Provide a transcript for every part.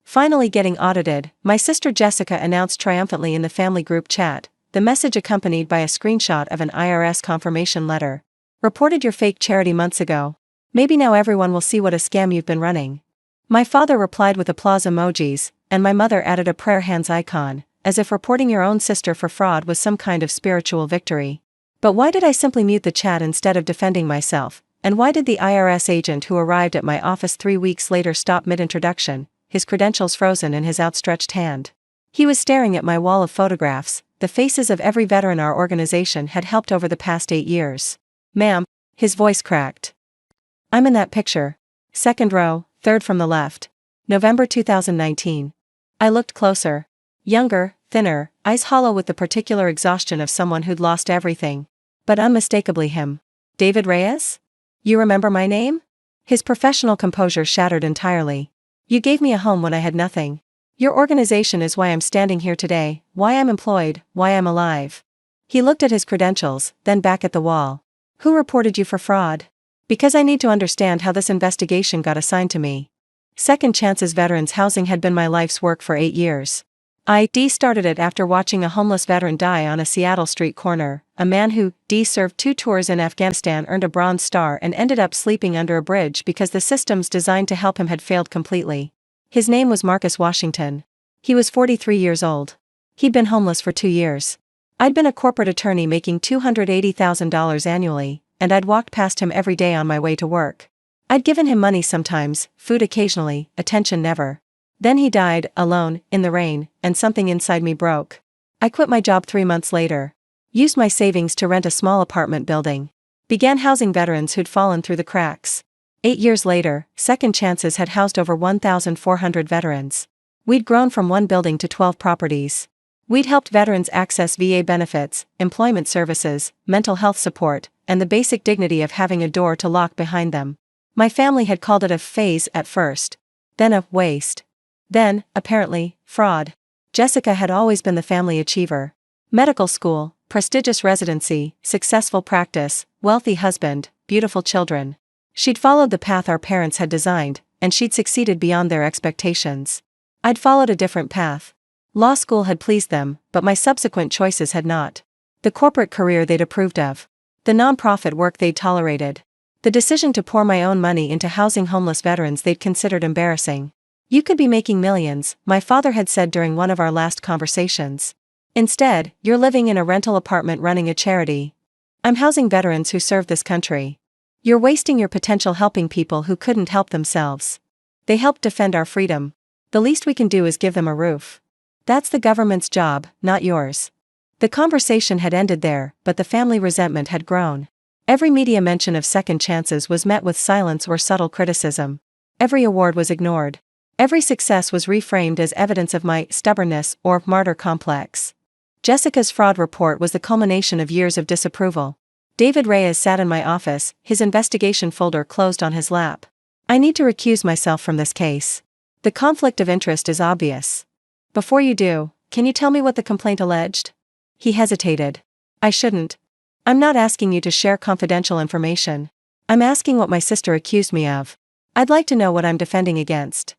Finally getting audited, my sister Jessica announced triumphantly in the family group chat, the message accompanied by a screenshot of an IRS confirmation letter. Reported your fake charity months ago. Maybe now everyone will see what a scam you've been running. My father replied with applause emojis, and my mother added a prayer hands icon, as if reporting your own sister for fraud was some kind of spiritual victory. But why did I simply mute the chat instead of defending myself, and why did the IRS agent who arrived at my office 3 weeks later stop mid-introduction, his credentials frozen in his outstretched hand? He was staring at my wall of photographs, the faces of every veteran our organization had helped over the past 8 years. Ma'am, his voice cracked. I'm in that picture. Second row, third from the left. November 2019. I looked closer. Younger, thinner, eyes hollow with the particular exhaustion of someone who'd lost everything. But unmistakably him. David Reyes? You remember my name? His professional composure shattered entirely. You gave me a home when I had nothing. Your organization is why I'm standing here today, why I'm employed, why I'm alive. He looked at his credentials, then back at the wall. Who reported you for fraud? Because I need to understand how this investigation got assigned to me. Second Chances Veterans Housing had been my life's work for 8 years. I started it after watching a homeless veteran die on a Seattle street corner, a man who served 2 tours in Afghanistan, earned a Bronze Star and ended up sleeping under a bridge because the systems designed to help him had failed completely. His name was Marcus Washington. He was 43 years old. He'd been homeless for 2 years. I'd been a corporate attorney making $280,000 annually, and I'd walked past him every day on my way to work. I'd given him money sometimes, food occasionally, attention never. Then he died, alone, in the rain, and something inside me broke. I quit my job 3 months later. Used my savings to rent a small apartment building. Began housing veterans who'd fallen through the cracks. 8 years later, Second Chances had housed over 1,400 veterans. We'd grown from 1 building to 12 properties. We'd helped veterans access VA benefits, employment services, mental health support, and the basic dignity of having a door to lock behind them. My family had called it a phase at first. Then a waste. Then, apparently, fraud. Jessica had always been the family achiever. Medical school, prestigious residency, successful practice, wealthy husband, beautiful children. She'd followed the path our parents had designed, and she'd succeeded beyond their expectations. I'd followed a different path. Law school had pleased them, but my subsequent choices had not. The corporate career they'd approved of. The nonprofit work they'd tolerated. The decision to pour my own money into housing homeless veterans they'd considered embarrassing. You could be making millions, my father had said during one of our last conversations. Instead, you're living in a rental apartment running a charity. I'm housing veterans who serve this country. You're wasting your potential helping people who couldn't help themselves. They helped defend our freedom. The least we can do is give them a roof. That's the government's job, not yours. The conversation had ended there, but the family resentment had grown. Every media mention of Second Chances was met with silence or subtle criticism. Every award was ignored. Every success was reframed as evidence of my stubbornness or martyr complex. Jessica's fraud report was the culmination of years of disapproval. David Reyes sat in my office, his investigation folder closed on his lap. I need to recuse myself from this case. The conflict of interest is obvious. Before you do, can you tell me what the complaint alleged? He hesitated. I shouldn't. I'm not asking you to share confidential information. I'm asking what my sister accused me of. I'd like to know what I'm defending against.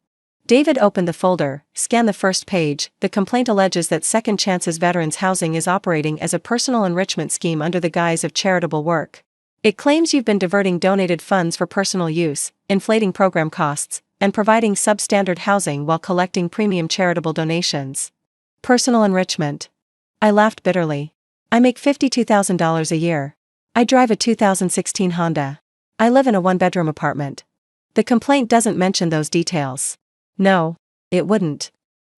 David opened the folder, scanned the first page. The complaint alleges that Second Chances Veterans Housing is operating as a personal enrichment scheme under the guise of charitable work. It claims you've been diverting donated funds for personal use, inflating program costs, and providing substandard housing while collecting premium charitable donations. Personal enrichment. I laughed bitterly. I make $52,000 a year. I drive a 2016 Honda. I live in a 1-bedroom apartment. The complaint doesn't mention those details. No, it wouldn't.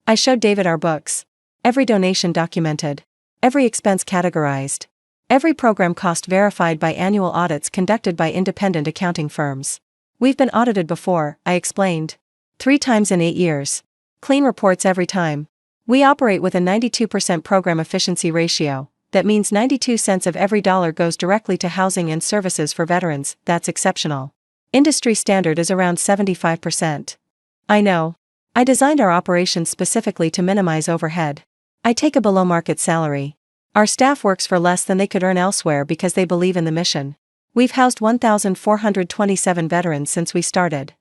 I showed David our books. Every donation documented. Every expense categorized. Every program cost verified by annual audits conducted by independent accounting firms. We've been audited before, I explained. 3 times in 8 years. Clean reports every time. We operate with a 92% program efficiency ratio. That means 92 cents of every dollar goes directly to housing and services for veterans. That's exceptional. Industry standard is around 75%. I know. I designed our operations specifically to minimize overhead. I take a below-market salary. Our staff works for less than they could earn elsewhere because they believe in the mission. We've housed 1,427 veterans since we started.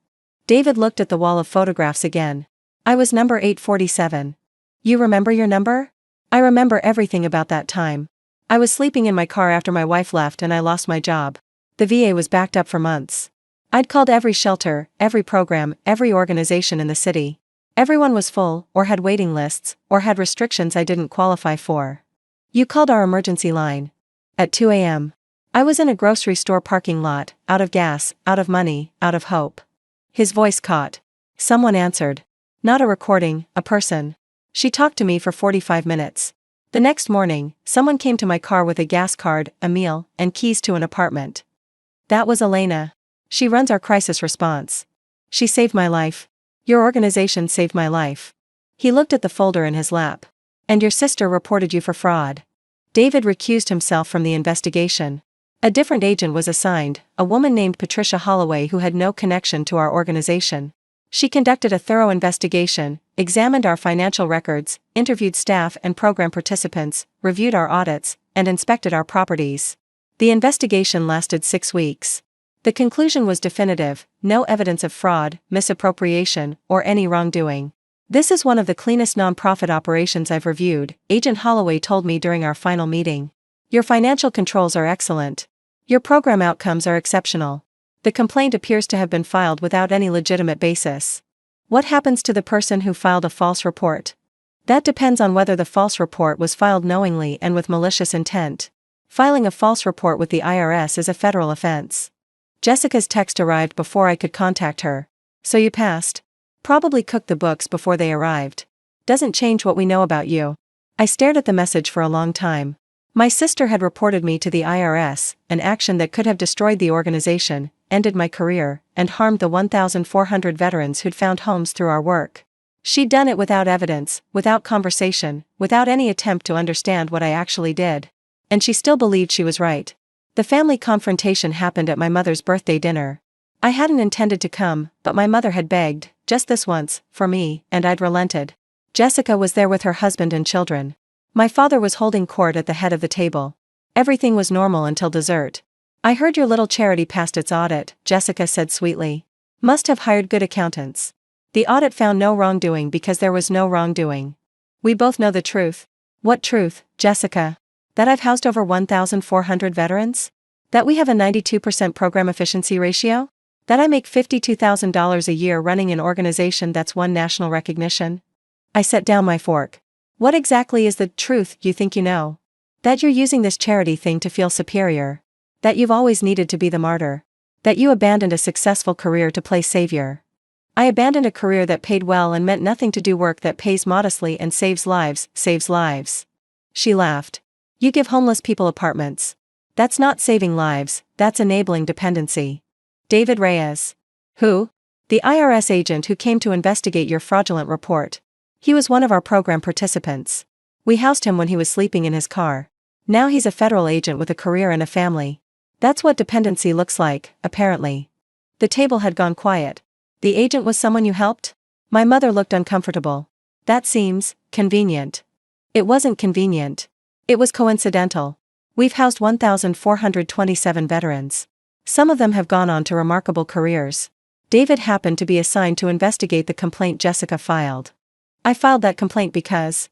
David looked at the wall of photographs again. I was number 847. You remember your number? I remember everything about that time. I was sleeping in my car after my wife left and I lost my job. The VA was backed up for months. I'd called every shelter, every program, every organization in the city. Everyone was full, or had waiting lists, or had restrictions I didn't qualify for. You called our emergency line. At 2 a.m. I was in a grocery store parking lot, out of gas, out of money, out of hope. His voice caught. Someone answered. Not a recording, a person. She talked to me for 45 minutes. The next morning, someone came to my car with a gas card, a meal, and keys to an apartment. That was Elena. She runs our crisis response. She saved my life. Your organization saved my life. He looked at the folder in his lap. And your sister reported you for fraud. David recused himself from the investigation. A different agent was assigned, a woman named Patricia Holloway who had no connection to our organization. She conducted a thorough investigation, examined our financial records, interviewed staff and program participants, reviewed our audits, and inspected our properties. The investigation lasted 6 weeks. The conclusion was definitive: no evidence of fraud, misappropriation, or any wrongdoing. This is one of the cleanest nonprofit operations I've reviewed, Agent Holloway told me during our final meeting. Your financial controls are excellent. Your program outcomes are exceptional. The complaint appears to have been filed without any legitimate basis. What happens to the person who filed a false report? That depends on whether the false report was filed knowingly and with malicious intent. Filing a false report with the IRS is a federal offense. Jessica's text arrived before I could contact her. So you passed. Probably cooked the books before they arrived. Doesn't change what we know about you. I stared at the message for a long time. My sister had reported me to the IRS, an action that could have destroyed the organization, ended my career, and harmed the 1,400 veterans who'd found homes through our work. She'd done it without evidence, without conversation, without any attempt to understand what I actually did. And she still believed she was right. The family confrontation happened at my mother's birthday dinner. I hadn't intended to come, but my mother had begged, just this once, for me, and I'd relented. Jessica was there with her husband and children. My father was holding court at the head of the table. Everything was normal until dessert. I heard your little charity passed its audit, Jessica said sweetly. Must have hired good accountants. The audit found no wrongdoing because there was no wrongdoing. We both know the truth. What truth, Jessica? That I've housed over 1,400 veterans? That we have a 92% program efficiency ratio? That I make $52,000 a year running an organization that's won national recognition? I set down my fork. What exactly is the truth you think you know? That you're using this charity thing to feel superior. That you've always needed to be the martyr. That you abandoned a successful career to play savior. I abandoned a career that paid well and meant nothing to do work that pays modestly and saves lives, saves lives. She laughed. You give homeless people apartments. That's not saving lives, that's enabling dependency. David Reyes. Who? The IRS agent who came to investigate your fraudulent report. He was one of our program participants. We housed him when he was sleeping in his car. Now he's a federal agent with a career and a family. That's what dependency looks like, apparently. The table had gone quiet. The agent was someone you helped? My mother looked uncomfortable. That seems convenient. It wasn't convenient. It was coincidental. We've housed 1,427 veterans. Some of them have gone on to remarkable careers. David happened to be assigned to investigate the complaint Jessica filed. I filed that complaint because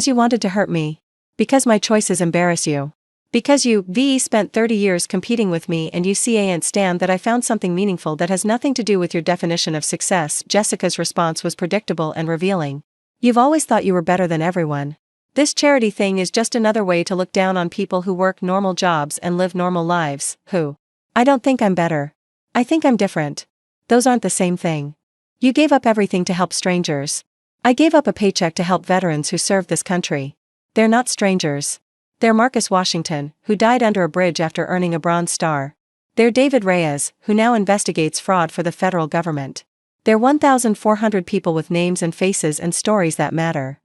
you wanted to hurt me. Because my choices embarrass you. Because you, VE, spent 30 years competing with me and you can't stand that I found something meaningful that has nothing to do with your definition of success. Jessica's response was predictable and revealing. You've always thought you were better than everyone. This charity thing is just another way to look down on people who work normal jobs and live normal lives, who. I don't think I'm better. I think I'm different. Those aren't the same thing. You gave up everything to help strangers. I gave up a paycheck to help veterans who served this country. They're not strangers. They're Marcus Washington, who died under a bridge after earning a Bronze Star. They're David Reyes, who now investigates fraud for the federal government. They're 1,400 people with names and faces and stories that matter.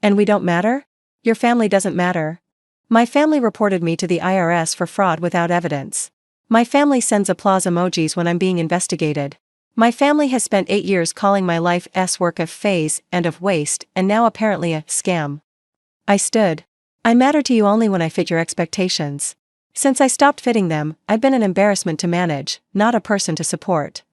And we don't matter? Your family doesn't matter? My family reported me to the IRS for fraud without evidence. My family sends applause emojis when I'm being investigated. My family has spent 8 years calling my life's work a phase and of waste, and now apparently a scam. I stood. I matter to you only when I fit your expectations. Since I stopped fitting them, I've been an embarrassment to manage, not a person to support.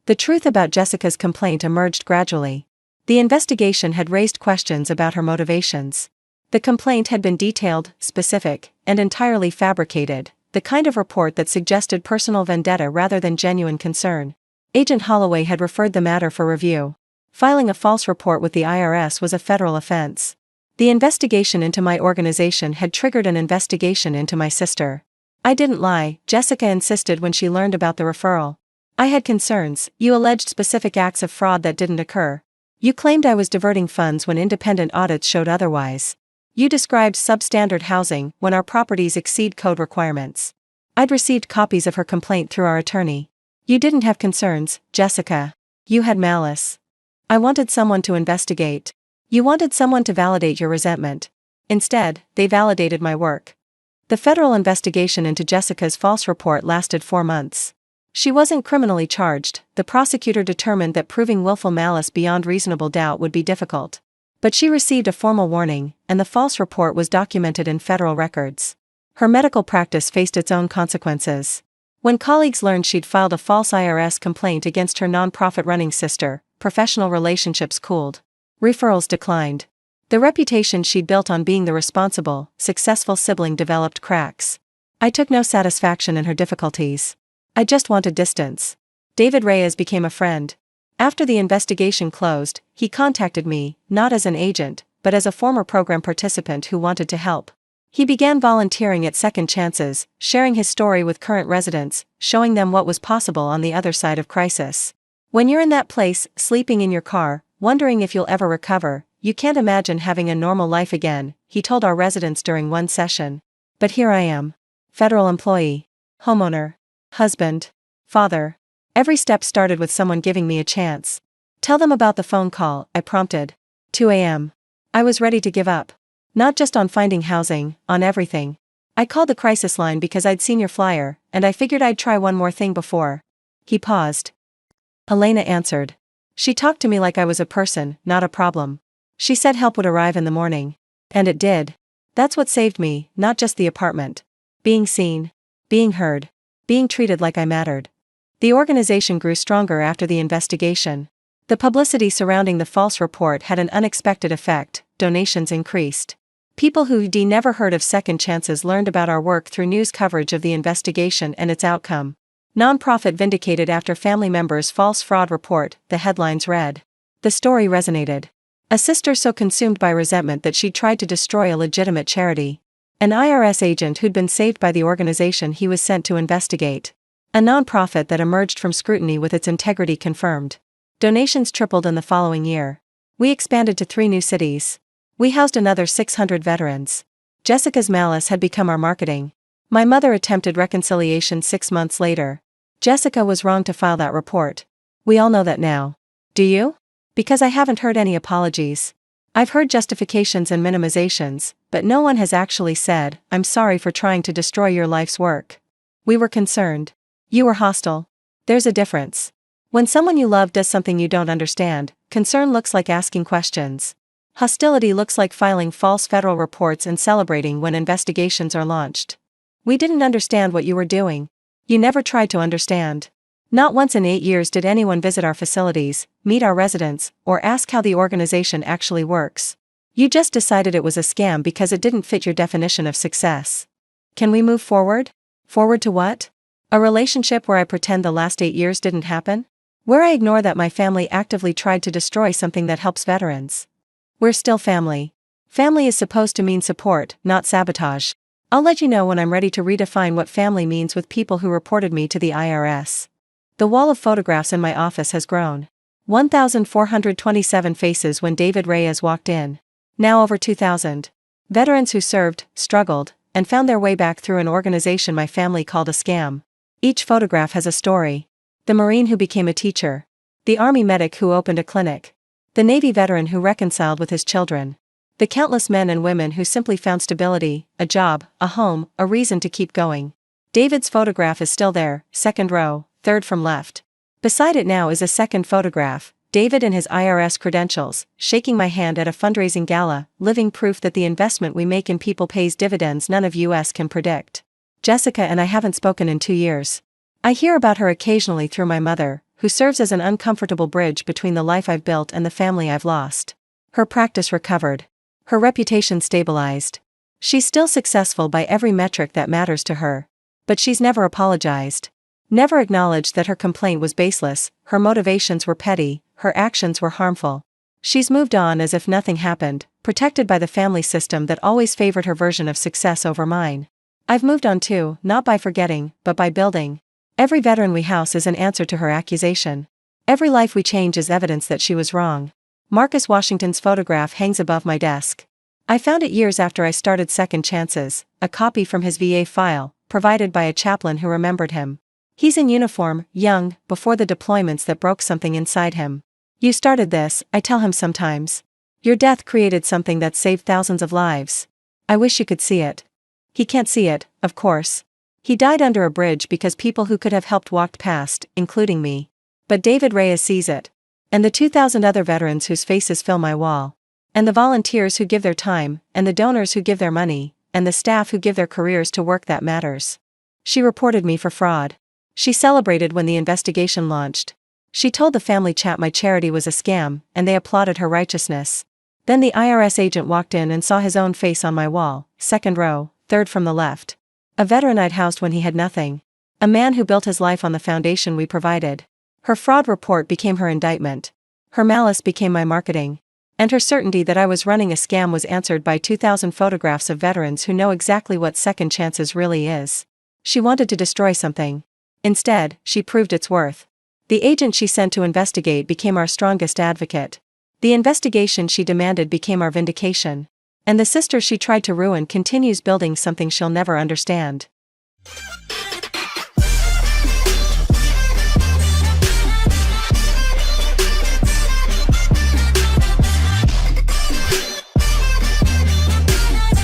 The truth about Jessica's complaint emerged gradually. The investigation had raised questions about her motivations. The complaint had been detailed, specific, and entirely fabricated, the kind of report that suggested personal vendetta rather than genuine concern. Agent Holloway had referred the matter for review. Filing a false report with the IRS was a federal offense. The investigation into my organization had triggered an investigation into my sister. I didn't lie, Jessica insisted when she learned about the referral. I had concerns. You alleged specific acts of fraud that didn't occur. You claimed I was diverting funds when independent audits showed otherwise. You described substandard housing when our properties exceed code requirements. I'd received copies of her complaint through our attorney. You didn't have concerns, Jessica. You had malice. I wanted someone to investigate. You wanted someone to validate your resentment. Instead, they validated my work. The federal investigation into Jessica's false report lasted 4 months. She wasn't criminally charged. The prosecutor determined that proving willful malice beyond reasonable doubt would be difficult. But she received a formal warning, and the false report was documented in federal records. Her medical practice faced its own consequences. When colleagues learned she'd filed a false IRS complaint against her nonprofit-running sister, professional relationships cooled. Referrals declined. The reputation she'd built on being the responsible, successful sibling developed cracks. I took no satisfaction in her difficulties. I just wanted distance. David Reyes became a friend. After the investigation closed, he contacted me, not as an agent, but as a former program participant who wanted to help. He began volunteering at Second Chances, sharing his story with current residents, showing them what was possible on the other side of crisis. When you're in that place, sleeping in your car, wondering if you'll ever recover, you can't imagine having a normal life again, he told our residents during one session. But here I am. Federal employee. Homeowner. Husband. Father. Every step started with someone giving me a chance. Tell them about the phone call, I prompted. 2 a.m. I was ready to give up. Not just on finding housing, on everything. I called the crisis line because I'd seen your flyer, and I figured I'd try one more thing before. He paused. Elena answered. She talked to me like I was a person, not a problem. She said help would arrive in the morning. And it did. That's what saved me, not just the apartment. Being seen. Being heard. Being treated like I mattered. The organization grew stronger after the investigation. The publicity surrounding the false report had an unexpected effect. Donations increased. People who'd never heard of Second Chances learned about our work through news coverage of the investigation and its outcome. Nonprofit vindicated after family member's false fraud report, the headlines read. The story resonated. A sister so consumed by resentment that she'd tried to destroy a legitimate charity. An IRS agent who'd been saved by the organization he was sent to investigate. A nonprofit that emerged from scrutiny with its integrity confirmed. Donations tripled in the following year. We expanded to 3 new cities. We housed another 600 veterans. Jessica's malice had become our marketing. My mother attempted reconciliation 6 months later. Jessica was wrong to file that report. We all know that now. Do you? Because I haven't heard any apologies. I've heard justifications and minimizations, but no one has actually said, I'm sorry for trying to destroy your life's work. We were concerned. You were hostile. There's a difference. When someone you love does something you don't understand, concern looks like asking questions. Hostility looks like filing false federal reports and celebrating when investigations are launched. We didn't understand what you were doing. You never tried to understand. Not once in 8 years did anyone visit our facilities, meet our residents, or ask how the organization actually works. You just decided it was a scam because it didn't fit your definition of success. Can we move forward? Forward to what? A relationship where I pretend the last 8 years didn't happen? Where I ignore that my family actively tried to destroy something that helps veterans? We're still family. Family is supposed to mean support, not sabotage. I'll let you know when I'm ready to redefine what family means with people who reported me to the IRS. The wall of photographs in my office has grown. 1,427 faces when David Reyes walked in. Now over 2,000. Veterans who served, struggled, and found their way back through an organization my family called a scam. Each photograph has a story. The Marine who became a teacher. The Army medic who opened a clinic. The Navy veteran who reconciled with his children. The countless men and women who simply found stability, a job, a home, a reason to keep going. David's photograph is still there, second row, third from left. Beside it now is a second photograph, David and his IRS credentials, shaking my hand at a fundraising gala, living proof that the investment we make in people pays dividends none of us can predict. Jessica and I haven't spoken in 2 years. I hear about her occasionally through my mother, who serves as an uncomfortable bridge between the life I've built and the family I've lost. Her practice recovered. Her reputation stabilized. She's still successful by every metric that matters to her. But she's never apologized. Never acknowledged that her complaint was baseless, her motivations were petty, her actions were harmful. She's moved on as if nothing happened, protected by the family system that always favored her version of success over mine. I've moved on too, not by forgetting, but by building. Every veteran we house is an answer to her accusation. Every life we change is evidence that she was wrong. Marcus Washington's photograph hangs above my desk. I found it years after I started Second Chances, a copy from his VA file, provided by a chaplain who remembered him. He's in uniform, young, before the deployments that broke something inside him. You started this, I tell him sometimes. Your death created something that saved thousands of lives. I wish you could see it. He can't see it, of course. He died under a bridge because people who could have helped walked past, including me. But David Reyes sees it. And the 2,000 other veterans whose faces fill my wall. And the volunteers who give their time, and the donors who give their money, and the staff who give their careers to work that matters. She reported me for fraud. She celebrated when the investigation launched. She told the family chat my charity was a scam, and they applauded her righteousness. Then the IRS agent walked in and saw his own face on my wall, second row, third from the left. A veteran I'd housed when he had nothing. A man who built his life on the foundation we provided. Her fraud report became her indictment. Her malice became my marketing. And her certainty that I was running a scam was answered by 2,000 photographs of veterans who know exactly what Second Chances really is. She wanted to destroy something. Instead, she proved its worth. The agent she sent to investigate became our strongest advocate. The investigation she demanded became our vindication. And the sister she tried to ruin continues building something she'll never understand.